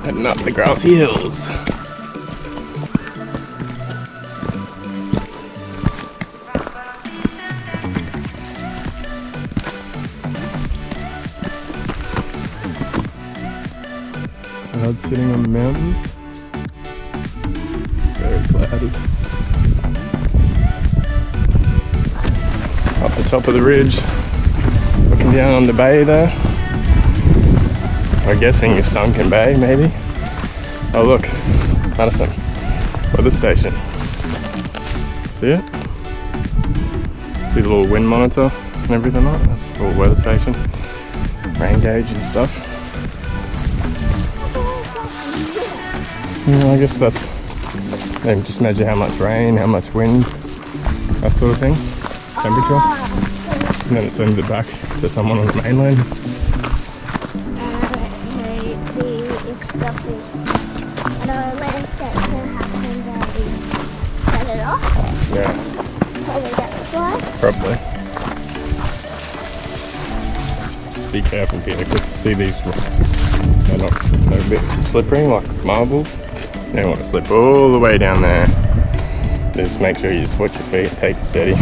Heading up the grassy hills. Clouds sitting on the mountains. Very cloudy. Up the top of the ridge, looking down on the bay there. I'm guessing it's Sunken Bay, maybe. Oh look, Madison, weather station. See it? See the little wind monitor and everything like that? That's a little weather station. Rain gauge and stuff. Yeah, I guess that's, they just measure how much rain, how much wind, that sort of thing. Temperature. And then it sends it back to someone on the mainland. Yeah. Probably. Just be careful here, because see these rocks? They're a bit slippery, like marbles. You don't want to slip all the way down there. Just make sure you just watch your feet, take it steady.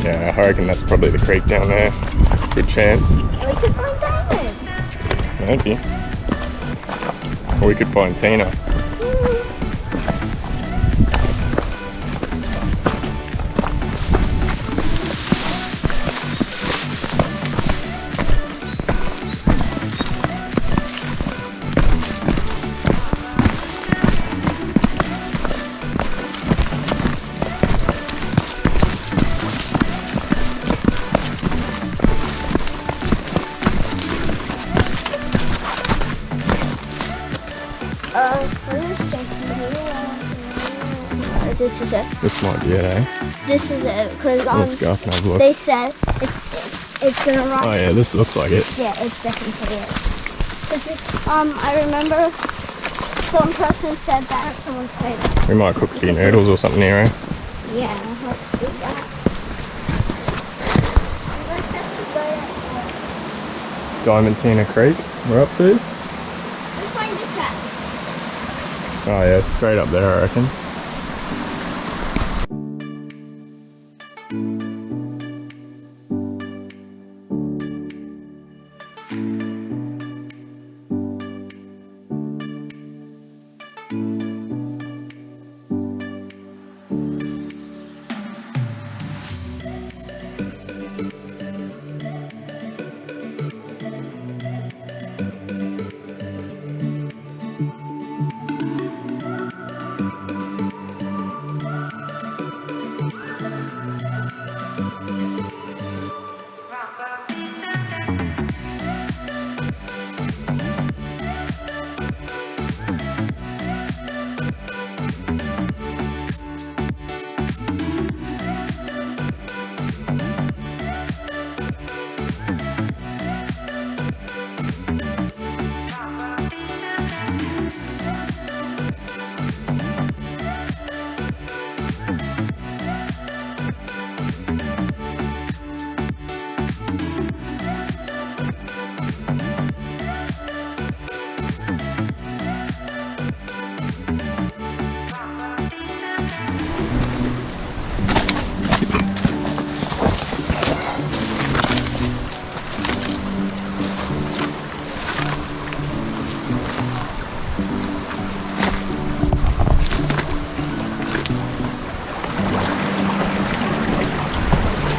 Yeah, I reckon that's probably the creek down there. Good chance. We could find diamonds. Maybe. Or we could find Tina. This might be it, eh? This is it, because Let's go up and have a look. they said it's gonna rock. Oh yeah, this looks like it. Yeah, it's definitely it. Cause I remember some person said that, someone said that. We might cook a few noodles or something here, eh? Yeah, let's do that. Diamantina Creek, we're up to. Let's find this at. Oh yeah, straight up there, I reckon.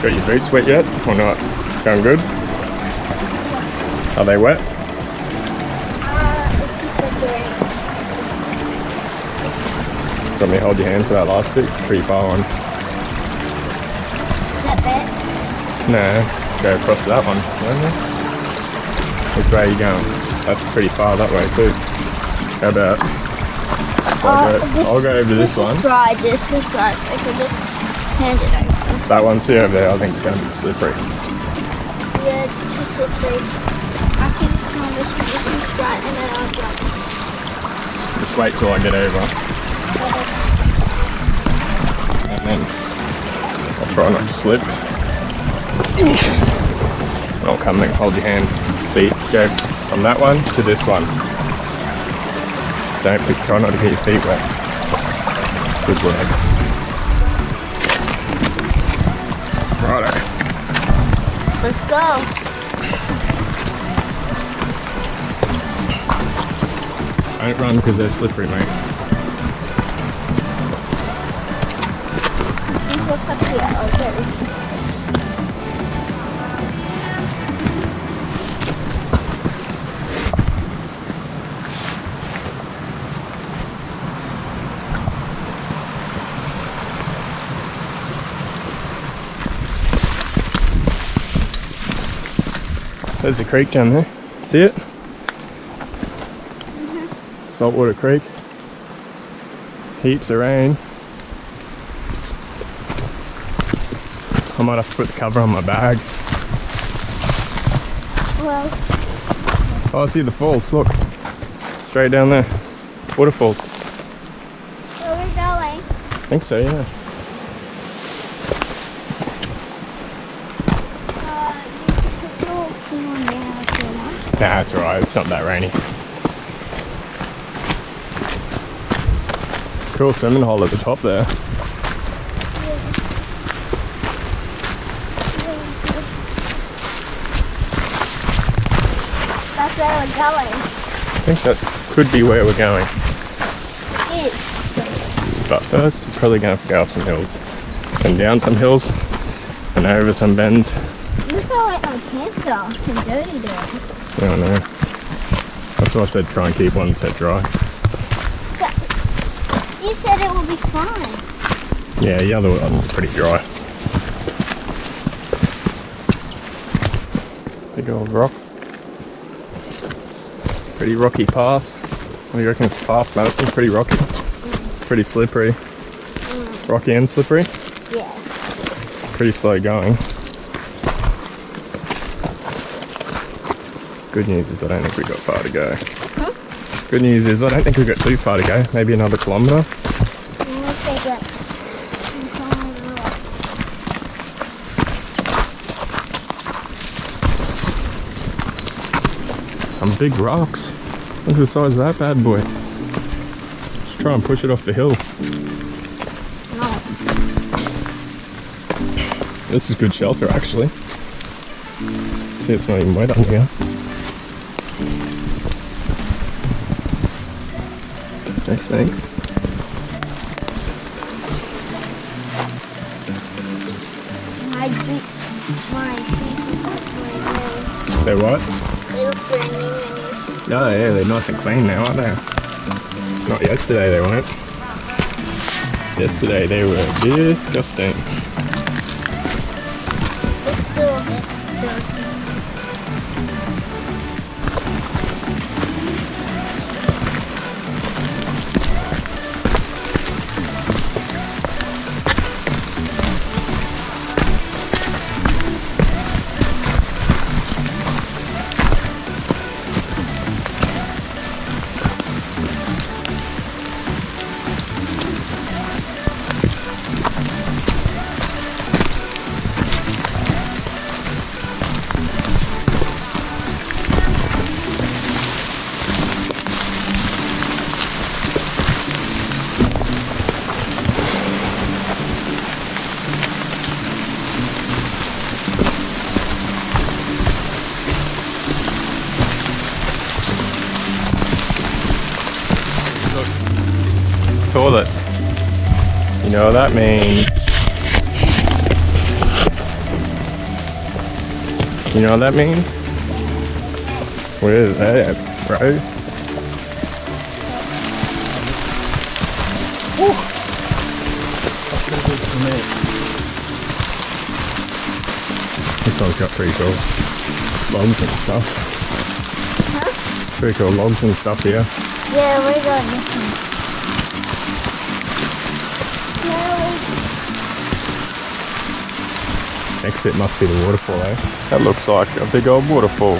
Got your boots wet yet, or not? Going good? Are they wet? It's just like doing. Do you want me to hold your hand for that last bit? It's pretty far on. That bit? No, go across to that one. Which way are you going? That's pretty far that way too. How about? I'll go over this one. This is dry, so I can just hand it over. That one, see over there, I think it's going to be slippery. Yeah, it's too slippery. I can just go on this one. right, and then I'll jump. Just wait till I get over. And then I'll try not to slip. And I'll come and hold your hand. See, go from that one to this one. Try not to get your feet wet. Good work. Righto. Let's go. Don't run because they're slippery, mate. This looks up here. Okay. There's the creek down there. See it? Saltwater Creek. Heaps of rain. I might have to put the cover on my bag. Well, Oh, I see the falls, look. Straight down there. Waterfalls. where are we going? I think so, yeah. You could go on now if you want. Nah, it's alright, it's not that rainy. Cool swimming hole at the top there. That's where we're going. I think that could be where we're going. It is. But first, we're probably going to have to go up some hills. And down some hills. And over some bends. Look how wet my pants are and dirty they are. I don't know. That's why I said try and keep one set dry. You said it will be fine. Yeah, the other ones are pretty dry. Big old rock. Pretty rocky path. What do you reckon it's path, Madison? Pretty rocky. Pretty slippery. Rocky and slippery. Yeah. Pretty slow going. Good news is I don't think we've got far to go. Good news is I don't think we've got too far to go. Maybe another kilometre. Let's take it. Some big rocks. Look at the size of that bad boy. Let's try and push it off the hill. No. This is good shelter actually. See, it's not even wet on here. No snakes. My feet They're what? they look brand new and Oh yeah, they're nice and clean now, aren't they? Not yesterday they weren't. Yesterday they were disgusting. it's still a bit dirty. Toilets. You know what that means? You know what that means? What is that, bro? This one's got pretty cool logs and stuff. Huh? Pretty cool logs and stuff here. Yeah, we're going this one. Next bit must be the waterfall, eh? That looks like a big old waterfall.